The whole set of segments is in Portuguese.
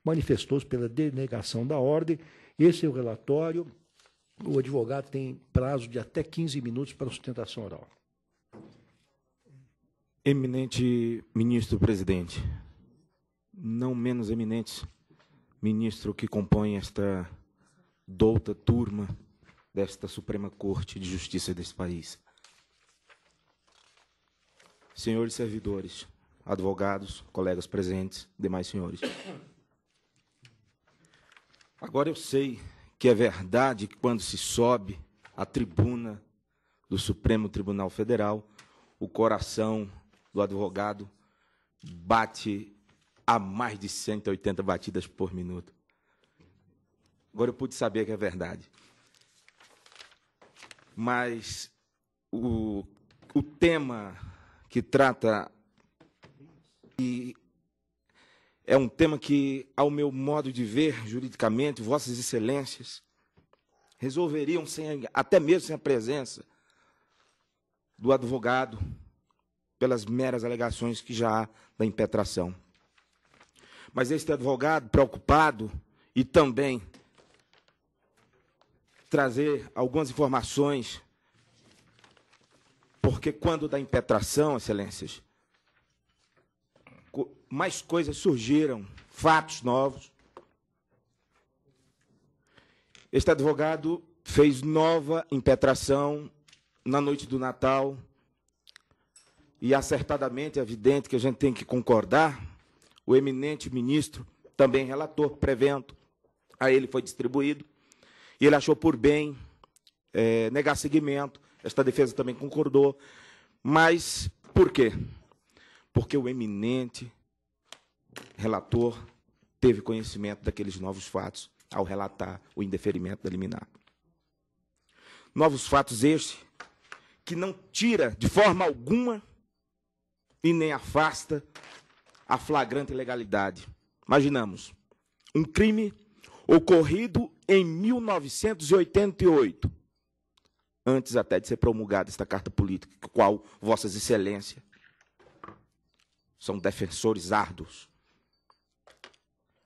manifestou-se pela denegação da ordem. Esse é o relatório. O advogado tem prazo de até 15 minutos para sustentação oral. Eminente ministro-presidente, não menos eminente ministro que compõe esta douta turma desta Suprema Corte de Justiça desse país. Senhores servidores, advogados, colegas presentes, demais senhores. Agora eu sei que é verdade que quando se sobe à tribuna do Supremo Tribunal Federal, o coração do advogado bate a mais de 180 batidas por minuto. Agora eu pude saber que é verdade. Mas o tema que trata é um tema que, ao meu modo de ver, juridicamente, Vossas Excelências resolveriam até mesmo sem a presença do advogado, pelas meras alegações que já há da impetração. Mas este advogado, preocupado, e também trazer algumas informações, porque quando da impetração, Excelências, mais coisas surgiram, fatos novos. Este advogado fez nova impetração na noite do Natal, e acertadamente é evidente que a gente tem que concordar, o eminente ministro, também relator prevento, a ele foi distribuído, e ele achou por bem negar seguimento, esta defesa também concordou, mas por quê? Porque o eminente relator teve conhecimento daqueles novos fatos ao relatar o indeferimento da liminar. Novos fatos estes que não tira de forma alguma e nem afasta a flagrante ilegalidade. Imaginamos um crime ocorrido em 1988, antes até de ser promulgada esta carta política, qual Vossas Excelências são defensores árduos.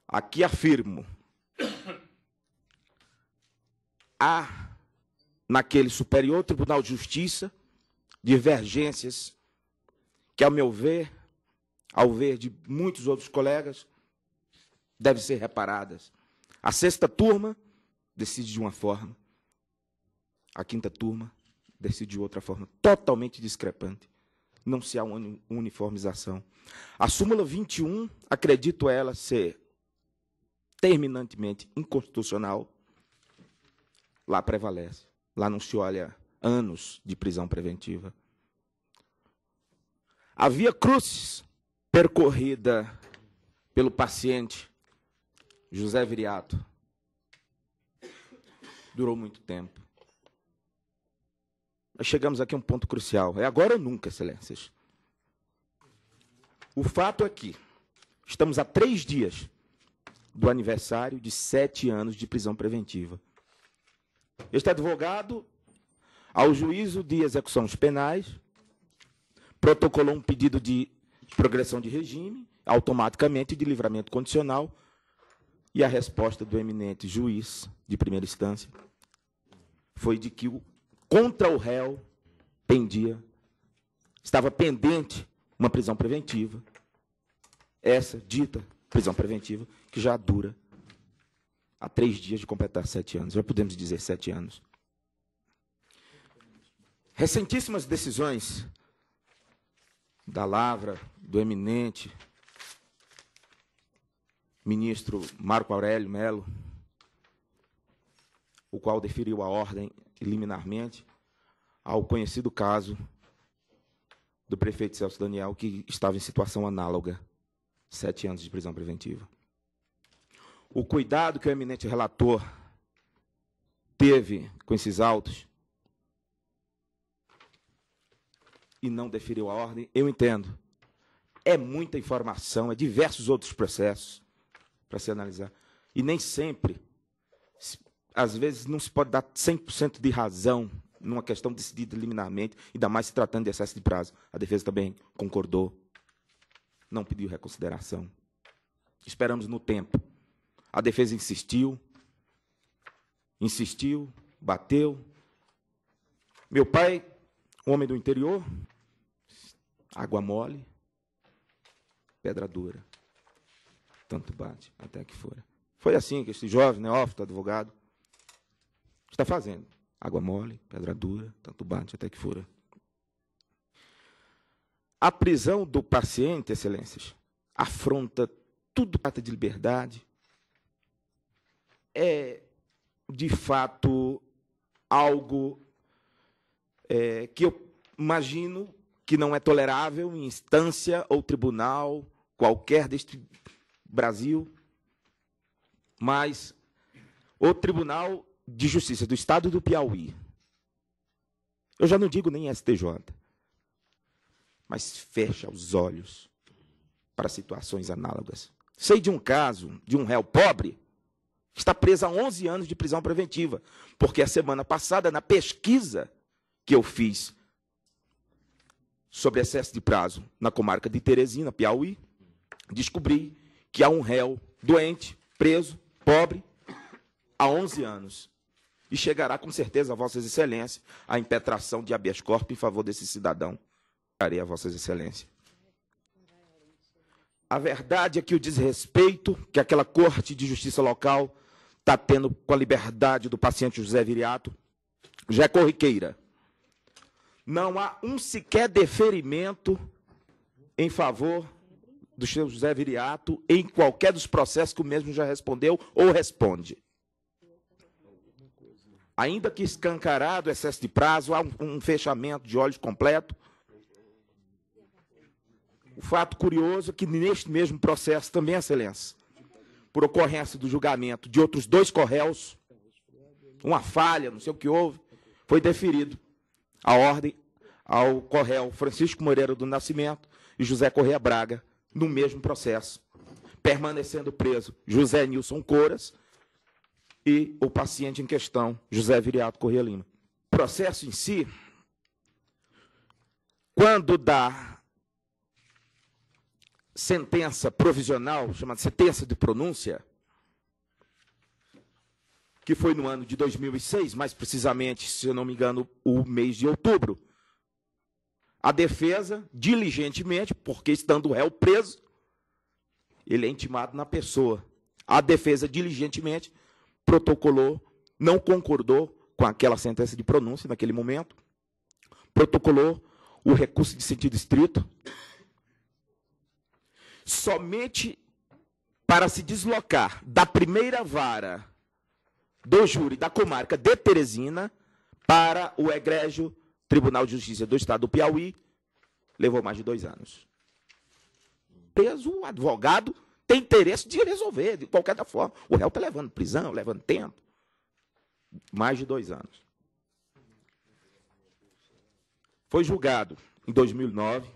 Aqui afirmo, há naquele Superior Tribunal de Justiça divergências que, ao meu ver, ao ver de muitos outros colegas, devem ser reparadas. A sexta turma decide de uma forma, a quinta turma decide de outra forma, totalmente discrepante. Não se há uma uniformização. A súmula 21, acredito ela ser terminantemente inconstitucional, lá prevalece. Lá não se olha anos de prisão preventiva. A via crucis percorrida pelo paciente José Viriato durou muito tempo. Nós chegamos aqui a um ponto crucial. É agora ou nunca, Excelências. O fato é que estamos a 3 dias do aniversário de 7 anos de prisão preventiva. Este advogado, ao juízo de execuções penais, protocolou um pedido de progressão de regime, automaticamente de livramento condicional, e a resposta do eminente juiz de primeira instância foi de que contra o réu estava pendente uma prisão preventiva, essa dita prisão preventiva, que já dura há 3 dias de completar 7 anos. Já podemos dizer 7 anos. Recentíssimas decisões da Lavra, do eminente ministro Marco Aurélio Melo, o qual deferiu a ordem liminarmente ao conhecido caso do prefeito Celso Daniel, que estava em situação análoga, 7 anos de prisão preventiva. O cuidado que o eminente relator teve com esses autos e não deferiu a ordem, eu entendo. É muita informação, é diversos outros processos para se analisar. E nem sempre, às vezes, não se pode dar 100% de razão numa questão decidida liminarmente, ainda mais se tratando de excesso de prazo. A defesa também concordou, não pediu reconsideração. Esperamos no tempo. A defesa insistiu, bateu. Meu pai, homem do interior, água mole, pedra dura. Tanto bate, até que fora. Foi assim que esse jovem, neófito, advogado, está fazendo. Água mole, pedra dura, tanto bate, até que fora. A prisão do paciente, excelências, afronta tudo que trata de liberdade. É, de fato, algo que eu imagino que não é tolerável em instância ou tribunal qualquer deste Brasil, mas o Tribunal de Justiça do Estado do Piauí, eu já não digo nem STJ, mas fecha os olhos para situações análogas. Sei de um caso de um réu pobre que está preso há 11 anos de prisão preventiva, porque a semana passada, na pesquisa que eu fiz sobre excesso de prazo na comarca de Teresina, Piauí, descobri que há um réu doente, preso, pobre, há 11 anos. E chegará, com certeza, a Vossas Excelências, a impetração de habeas corpus em favor desse cidadão. Darei a Vossas Excelências. A verdade é que o desrespeito que aquela Corte de Justiça local está tendo com a liberdade do paciente José Viriato já é corriqueira. Não há um sequer deferimento em favor do senhor José Viriato em qualquer dos processos que o mesmo já respondeu ou responde. Ainda que escancarado o excesso de prazo, há um fechamento de olhos completo. O fato curioso é que, neste mesmo processo, também, excelência, por ocorrência do julgamento de outros 2 corréus, uma falha, não sei o que houve, foi deferido a ordem ao corréu Francisco Moreira do Nascimento e José Correia Braga, no mesmo processo, permanecendo preso José Nilson Couras e o paciente em questão, José Viriato Correia Lima. O processo em si, quando dá sentença provisional, chamada sentença de pronúncia, que foi no ano de 2006, mais precisamente, se eu não me engano, o mês de outubro, a defesa, diligentemente, porque estando o réu preso, ele é intimado na pessoa. A defesa, diligentemente, protocolou, não concordou com aquela sentença de pronúncia naquele momento, protocolou o recurso de sentido estrito, somente para se deslocar da primeira vara do júri da comarca de Teresina para o egrégio Tribunal de Justiça do Estado do Piauí, levou mais de 2 anos. Preso, o advogado tem interesse de resolver, de qualquer forma. O réu está levando prisão, levando tempo. Mais de 2 anos. Foi julgado em 2009,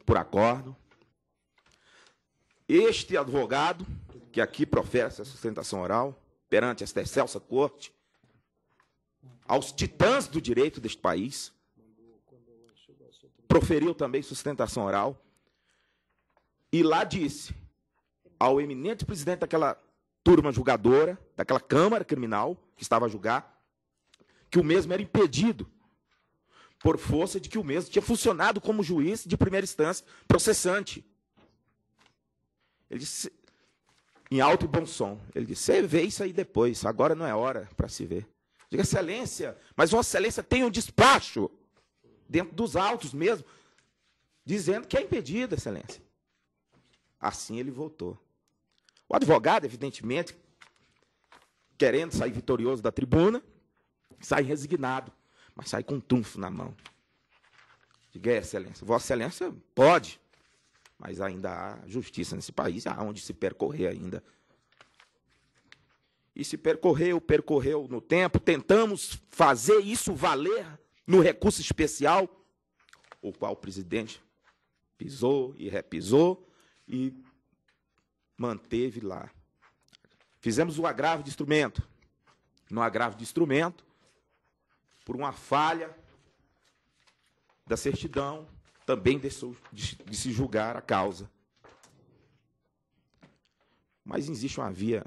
por acordo. Este advogado, que aqui professa a sustentação oral, perante esta excelsa corte, aos titãs do direito deste país, proferiu também sustentação oral, e lá disse ao eminente presidente daquela turma julgadora, daquela Câmara Criminal, que estava a julgar, que o mesmo era impedido, por força de que o mesmo tinha funcionado como juiz de primeira instância, processante. Ele disse, em alto e bom som, ele disse, você vê isso aí depois, agora não é hora para se ver. Diga, excelência, mas Vossa Excelência tem um despacho, dentro dos autos mesmo, dizendo que é impedido, excelência. Assim ele voltou. O advogado, evidentemente, querendo sair vitorioso da tribuna, sai resignado, mas sai com um trunfo na mão. Diga, excelência, Vossa Excelência pode, mas ainda há justiça nesse país, há onde se percorrer ainda. E se percorreu no tempo, tentamos fazer isso valer no recurso especial, o qual o presidente pisou e repisou e manteve lá. Fizemos o agravo de instrumento. No agravo de instrumento, por uma falha da certidão, também deixou de se julgar a causa. Mas existe uma via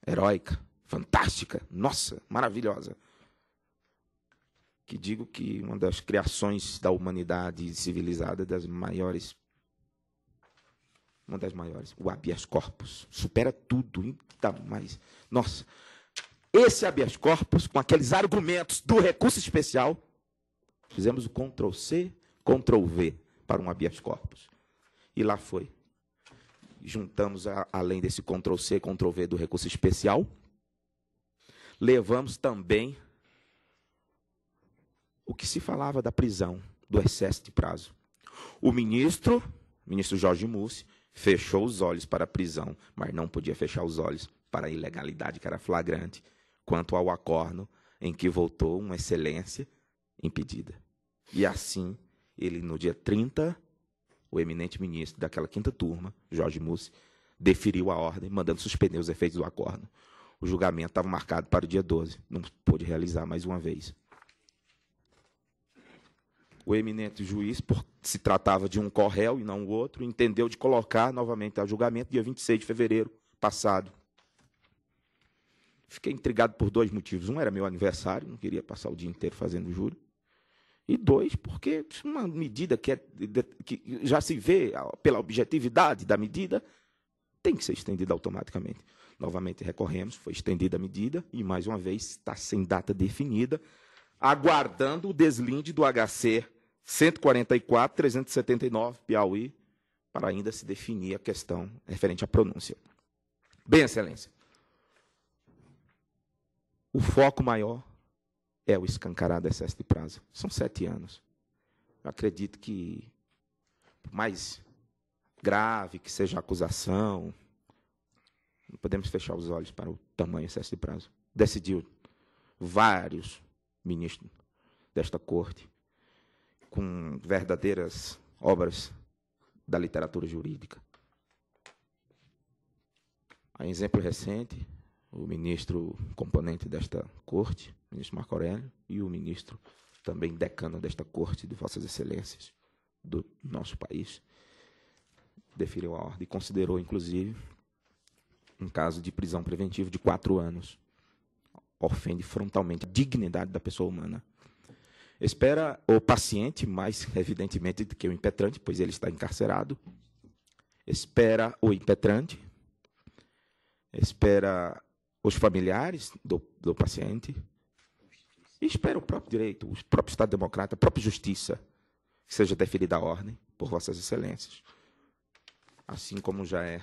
heróica, fantástica, nossa, maravilhosa, que digo que uma das criações da humanidade civilizada, uma das maiores, o habeas corpus, supera tudo, ainda mais. Nossa, esse habeas corpus, com aqueles argumentos do recurso especial, fizemos o Ctrl+C, Ctrl+V para um habeas corpus. E lá foi. Juntamos, além desse Ctrl+C, Ctrl+V do recurso especial, levamos também o que se falava da prisão, do excesso de prazo. O ministro Jorge Mussi, fechou os olhos para a prisão, mas não podia fechar os olhos para a ilegalidade que era flagrante, quanto ao acordo em que votou uma excelência impedida. E assim, ele, no dia 30, o eminente ministro daquela quinta turma, Jorge Mussi, deferiu a ordem, mandando suspender os efeitos do acordo. O julgamento estava marcado para o dia 12, não pôde realizar mais uma vez. O eminente juiz, por se tratava de um corréu e não o outro, entendeu de colocar novamente a julgamento dia 26 de fevereiro passado. Fiquei intrigado por dois motivos. Um, era meu aniversário, não queria passar o dia inteiro fazendo júri. E dois, porque uma medida que já se vê pela objetividade da medida, tem que ser estendida automaticamente. Novamente recorremos, foi estendida a medida, e mais uma vez está sem data definida, aguardando o deslinde do HC 144.379, Piauí, para ainda se definir a questão referente à pronúncia. Bem, Excelência, o foco maior é o escancarado excesso de prazo. São 7 anos. Eu acredito que, por mais grave que seja a acusação, não podemos fechar os olhos para o tamanho excesso de prazo. Decidiu vários ministros desta corte, com verdadeiras obras da literatura jurídica. A exemplo recente, o ministro componente desta corte, o ministro Marco Aurélio, e o ministro também decano desta corte, de Vossas Excelências, do nosso país, deferiu a ordem e considerou, inclusive, um caso de prisão preventiva de 4 anos. Ofende frontalmente a dignidade da pessoa humana. Espera o paciente, mais evidentemente do que o impetrante, pois ele está encarcerado. Espera o impetrante. Espera os familiares do paciente. E espera o próprio direito, o próprio Estado Democrata, a própria justiça, que seja deferida a ordem por Vossas Excelências. Assim como já é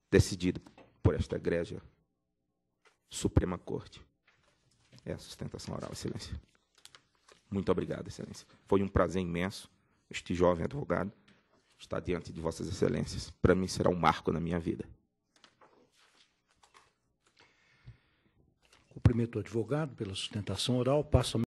decidido por esta egrégia Suprema Corte. É a sustentação oral, Excelência. Muito obrigado, Excelência. Foi um prazer imenso, este jovem advogado, estar diante de Vossas Excelências. Para mim, será um marco na minha vida. Cumprimento o advogado pela sustentação oral. Passo a